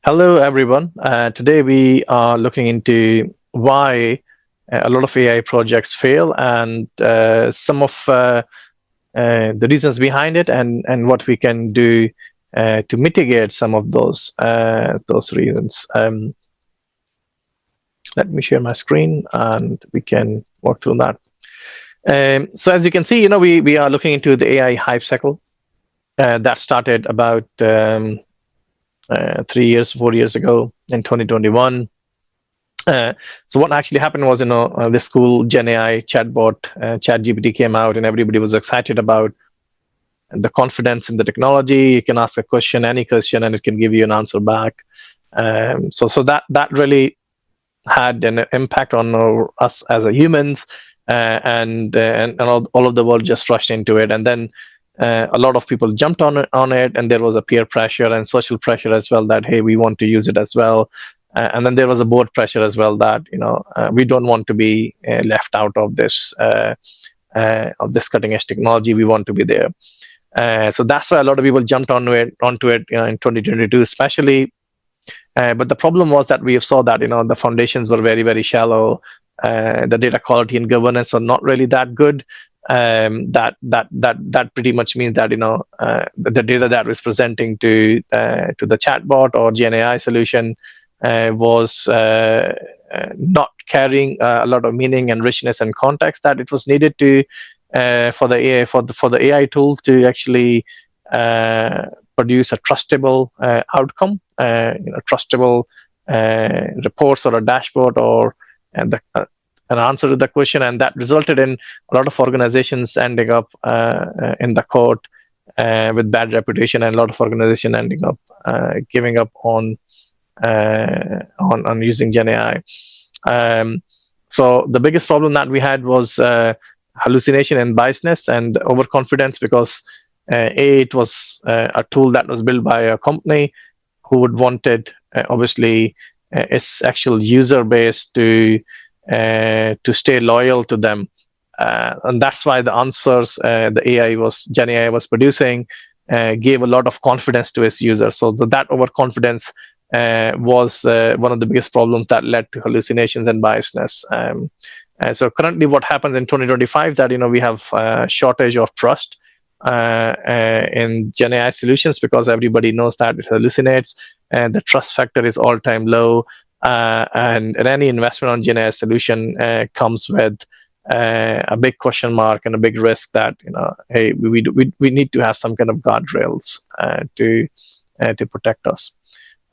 Hello, everyone. Today we are looking into why a lot of AI projects fail and some of the reasons behind it, and what we can do to mitigate some of those reasons. Let me share my screen, and we can walk through that. So, as you can see, we are looking into the AI hype cycle that started about 3 years, 4 years ago in 2021. So what actually happened was, this cool Gen AI chatbot, ChatGPT came out, and everybody was excited about the confidence in the technology. You can ask a question, any question, and it can give you an answer back. So that really had an impact on us as a humans, and all of the world just rushed into it, and then a lot of people jumped on it, and there was a peer pressure and social pressure as well that hey, we want to use it as well. And then there was a board pressure as well that we don't want to be left out of this cutting edge technology. We want to be there. So that's why a lot of people jumped onto it in 2022, especially. But the problem was that we saw that the foundations were very, very shallow. The data quality and governance were not really that good. That pretty much means that the data that was presenting to the chatbot or GNAI solution was not carrying a lot of meaning and richness and context that it was needed to for the AI tool to actually produce a trustable outcome, trustable reports or a dashboard or an answer to the question, and that resulted in a lot of organizations ending up in the court with bad reputation, and a lot of organizations ending up giving up on using GenAI. So the biggest problem that we had was hallucination and biasness and overconfidence, because it was a tool that was built by a company who would wanted obviously its actual user base to stay loyal to them, and that's why the answers Gen AI was producing gave a lot of confidence to its users. So that overconfidence was one of the biggest problems that led to hallucinations and biasness. So currently, what happens in 2025 that we have a shortage of trust in Gen AI solutions, because everybody knows that it hallucinates, and the trust factor is all-time low. And any investment on Gen AI solution comes with a big question mark and a big risk that hey, we need to have some kind of guardrails to protect us.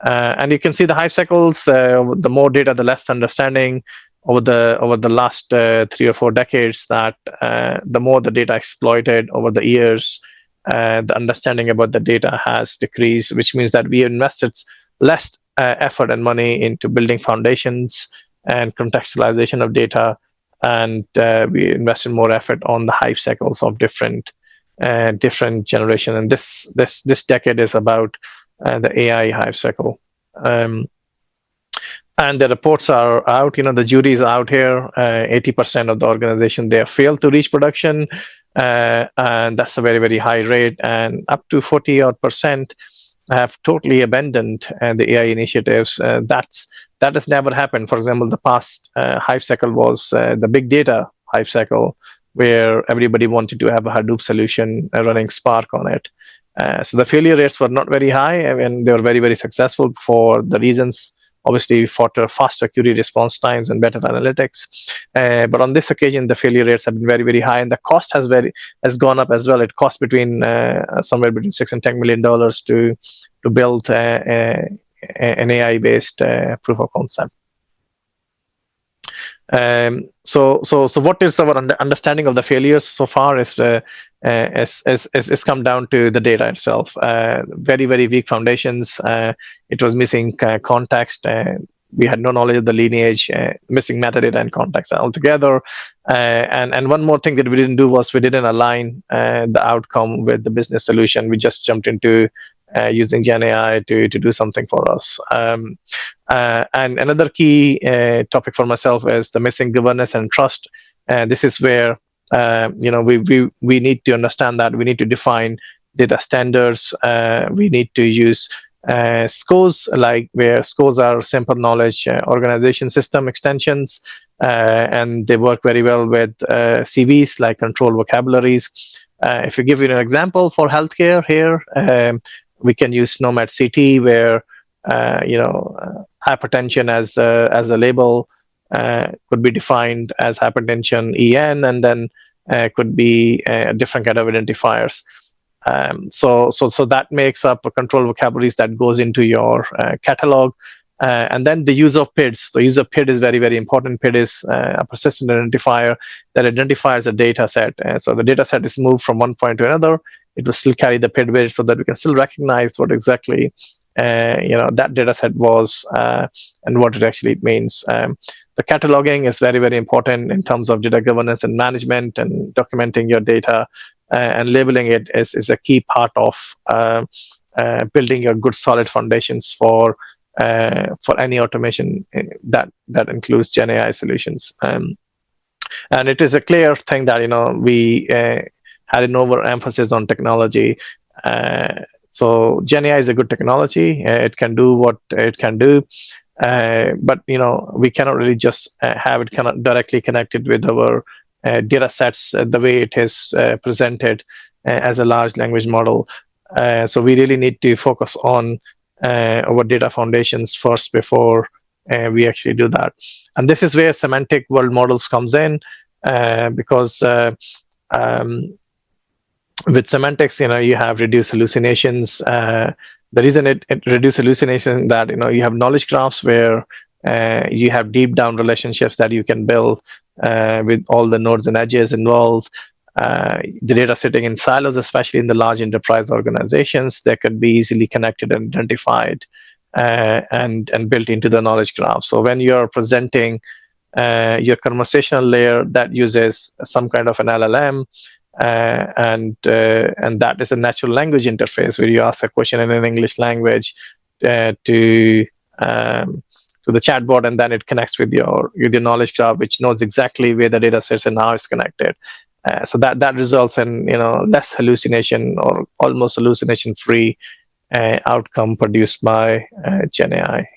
And you can see the hype cycles. The more data, the less understanding. Over the last 3 or 4 decades, that the more the data exploited over the years, the understanding about the data has decreased, which means that we invested less effort and money into building foundations and contextualization of data, and we invested more effort on the hype cycles of different generation. And this decade is about the AI hype cycle. And the reports are out. The jury is out here. 80% of the organization, they have failed to reach production, and that's a very, very high rate. And up to 40% have totally abandoned the AI initiatives. That has never happened. For example, the past hype cycle was the big data hype cycle, where everybody wanted to have a Hadoop solution running Spark on it. So the failure rates were not very high, and they were very, very successful for the reasons, obviously, faster query response times and better analytics. But on this occasion, the failure rates have been very, very high, and the cost has gone up as well. It costs somewhere between $6 and $10 million to build an AI-based proof of concept. So what is our understanding of the failures so far is come down to the data itself. Very, very weak foundations. It was missing context. We had no knowledge of the lineage, missing metadata and context altogether. And one more thing that we didn't do was we didn't align the outcome with the business solution. We just jumped into using Gen AI to do something for us. And another key topic for myself is the missing governance and trust. This is where we need to understand that we need to define data standards. We need to use SCOs, like where SCOs are simple knowledge organization system extensions, and they work very well with CVs, like control vocabularies. If you give you an example for healthcare here, we can use Nomad CT, where hypertension as a label could be defined as hypertension EN, and then could be different kind of identifiers. So that makes up a control vocabularies that goes into your catalog. And then the use of PIDs. The use of PID is very, very important. PID is a persistent identifier that identifies a data set. So the data set is moved from one point to another. It will still carry the PID weight so that we can still recognize what exactly that data set was and what it actually means. The cataloging is very, very important in terms of data governance and management and documenting your data, and labeling it is a key part of building a good solid foundations for any automation that includes Gen AI solutions. And it is a clear thing that we had an overemphasis on technology. So Gen AI is a good technology. It can do what it can do. But we cannot really just have it directly connected with our data sets the way it is presented as a large language model. So we really need to focus on our data foundations first before we actually do that. And this is where semantic world models comes in, because with semantics, you have reduced hallucinations. The reason it reduces hallucination that you have knowledge graphs where you have deep down relationships that you can build with all the nodes and edges involved. The data sitting in silos, especially in the large enterprise organizations, that could be easily connected and identified and built into the knowledge graph. So when you're presenting your conversational layer that uses some kind of an LLM, and that is a natural language interface where you ask a question in an English language to the chatbot, and then it connects with your knowledge graph, which knows exactly where the data sits and how it's connected. So that results in less hallucination or almost hallucination-free outcome produced by Gen AI.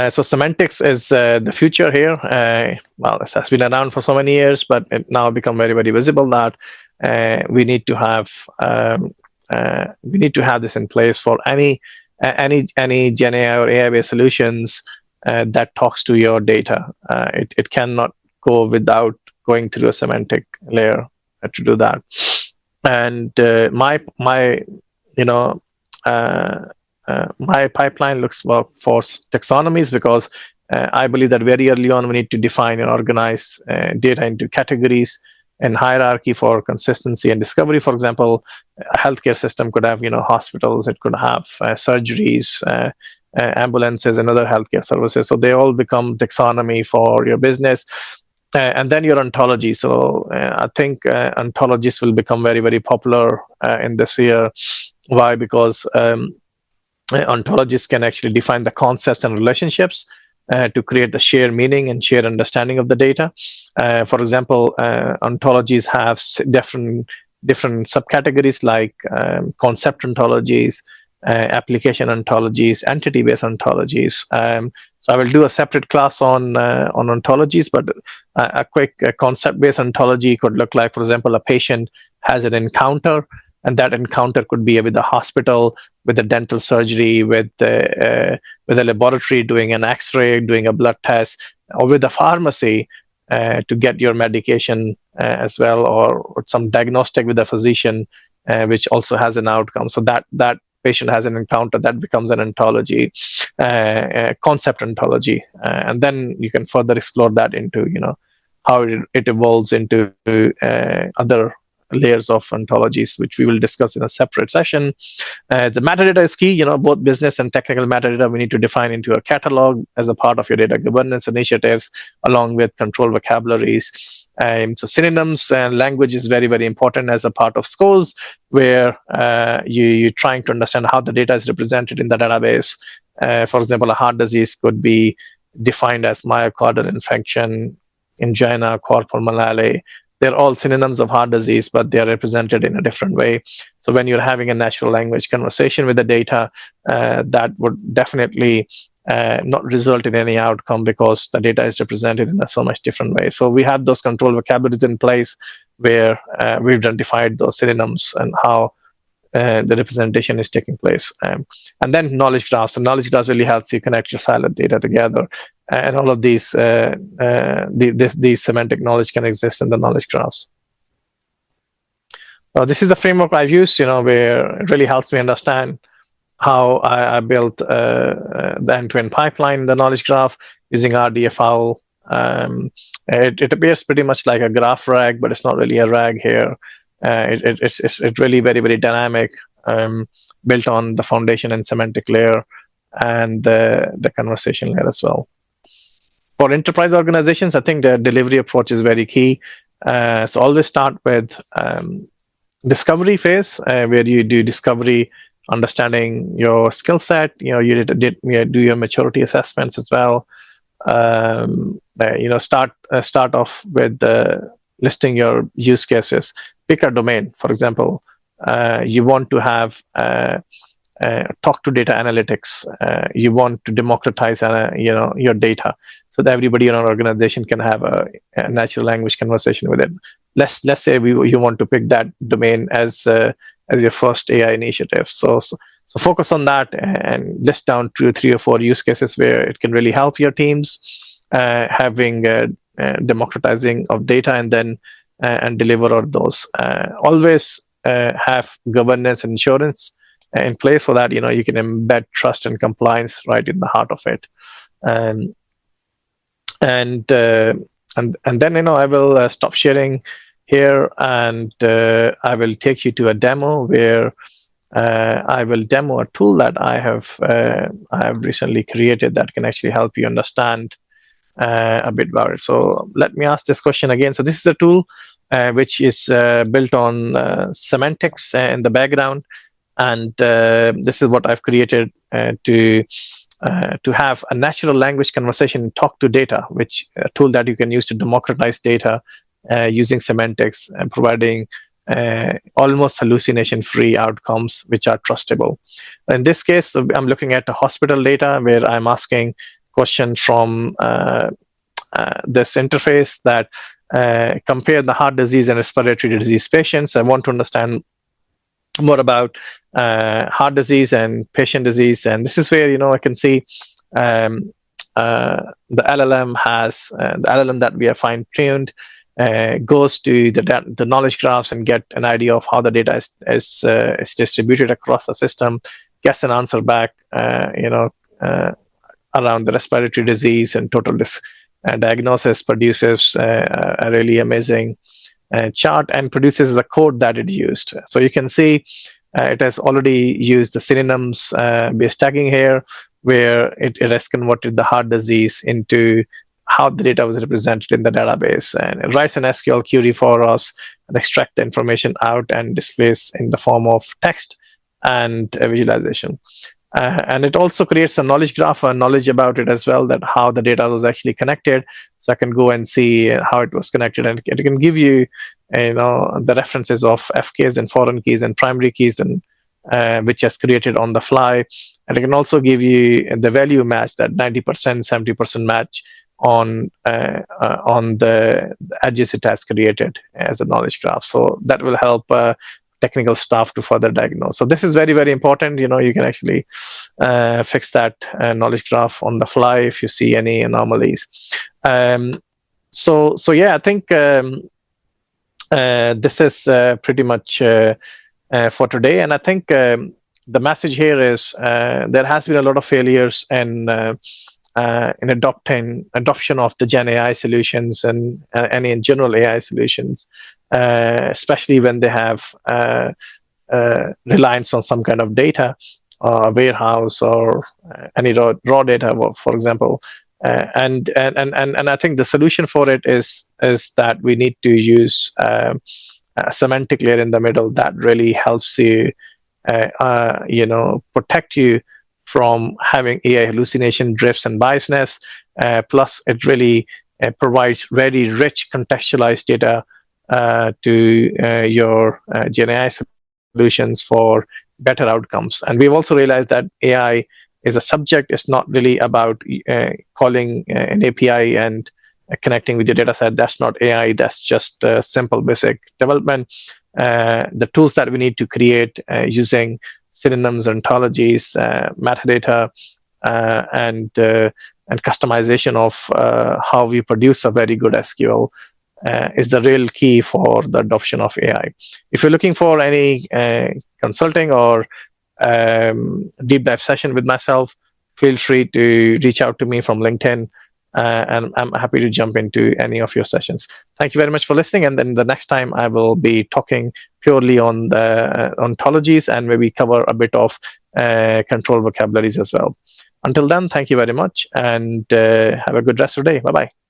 So semantics is the future here. Well, this has been around for so many years, but it now become very, very visible that we need to have this in place for any Gen AI or AI-based solutions that talks to your data. It cannot go without going through a semantic layer to do that. And my pipeline looks for taxonomies, because I believe that very early on we need to define and organize data into categories and hierarchy for consistency and discovery. For example, a healthcare system could have hospitals, it could have surgeries, ambulances, and other healthcare services. So they all become taxonomy for your business. And then your ontology. So I think ontologies will become very, very popular in this year. Why? Because ontologies can actually define the concepts and relationships to create the shared meaning and shared understanding of the data. For example, ontologies have different subcategories like concept ontologies, application ontologies, entity-based ontologies. So I will do a separate class on ontologies, but a quick concept-based ontology could look like, for example, a patient has an encounter, and that encounter could be with a hospital, with a dental surgery, with a laboratory doing an X-ray, doing a blood test, or with a pharmacy to get your medication as well, or some diagnostic with a physician, which also has an outcome. So that patient has an encounter, that becomes an ontology, concept ontology, and then you can further explore that into how it evolves into other layers of ontologies, which we will discuss in a separate session. The metadata is key. Both business and technical metadata we need to define into a catalog as a part of your data governance initiatives, along with control vocabularies. So synonyms and language is very, very important as a part of scores, where you're trying to understand how the data is represented in the database. For example, a heart disease could be defined as myocardial infarction, angina, cor pulmonale, they're all synonyms of heart disease, but they're represented in a different way. So when you're having a natural language conversation with the data, that would definitely not result in any outcome because the data is represented in a so much different way. So we have those control vocabularies in place where we've identified those synonyms and how the representation is taking place. And then knowledge graphs. So knowledge graphs really helps you connect your siloed data together. And all of these semantic knowledge can exist in the knowledge graphs. This is the framework I've used, where it really helps me understand how I built the end-to-end pipeline in the knowledge graph using RDFL. It appears pretty much like a graph rag, but it's not really a rag here. It's really very, very dynamic, built on the foundation and semantic layer and the conversation layer as well. For enterprise organizations, I think the delivery approach is very key. So always start with discovery phase, where you do discovery, understanding your skill set. You do your maturity assessments as well. Start off with listing your use cases. Pick a domain. For example, you want to have talk to data analytics. You want to democratize, your data, so that everybody in our organization can have a natural language conversation with it. Let's say you want to pick that domain as your first AI initiative. So focus on that and list down 2 or 3 or 4 use cases where it can really help your teams having democratizing of data, and then and deliver on those. Always have governance and insurance in place for that. You can embed trust and compliance right in the heart of it. And then I will stop sharing here, and I will take you to a demo where I will demo a tool that I have recently created that can actually help you understand a bit about it. So let me ask this question again. So this is a tool which is built on Semantics in the background, and this is what I've created to have a natural language conversation, talk to data, which a tool that you can use to democratize data using semantics and providing almost hallucination-free outcomes which are trustable. In this case, I'm looking at the hospital data where I'm asking questions from this interface that compare the heart disease and respiratory disease patients. I want to understand more about heart disease and patient disease, and this is where I can see the LLM has the LLM that we have fine-tuned goes to the knowledge graphs and get an idea of how the data is distributed across the system, gets an answer back, around the respiratory disease and total diagnosis, produces a really amazing chart and produces the code that it used. So you can see it has already used the synonyms based tagging here, where it has converted the heart disease into how the data was represented in the database, and it writes an SQL query for us and extract the information out and displays in the form of text and visualization. And it also creates a knowledge graph, knowledge about it as well, that how the data was actually connected. So I can go and see how it was connected, and it can give you, the references of FKs and foreign keys and primary keys, and which is created on the fly. And it can also give you the value match, that 90%, 70% match on the edges it has created as a knowledge graph. So that will help technical staff to further diagnose. So this is very, very important. You can actually fix that knowledge graph on the fly if you see any anomalies. So yeah, I think this is pretty much for today. And I think the message here is there has been a lot of failures in adoption of the Gen AI solutions and in general AI solutions, especially when they have reliance on some kind of data, warehouse, or any raw data, for example. And I think the solution for it is that we need to use a semantic layer in the middle that really helps you, protect you from having AI hallucination, drifts, and biasness. Plus, it really provides very rich contextualized data to your GenAI solutions for better outcomes. And we've also realized that AI is a subject. It's not really about calling an API and connecting with your data set. That's not AI. That's just simple basic development. The tools that we need to create using synonyms, ontologies, metadata, and customization of how we produce a very good SQL is the real key for the adoption of AI. If you're looking for any consulting or deep dive session with myself, feel free to reach out to me from LinkedIn, and I'm happy to jump into any of your sessions. Thank you very much for listening. And then the next time I will be talking purely on the ontologies and maybe cover a bit of control vocabularies as well. Until then, thank you very much, and have a good rest of the day. Bye bye.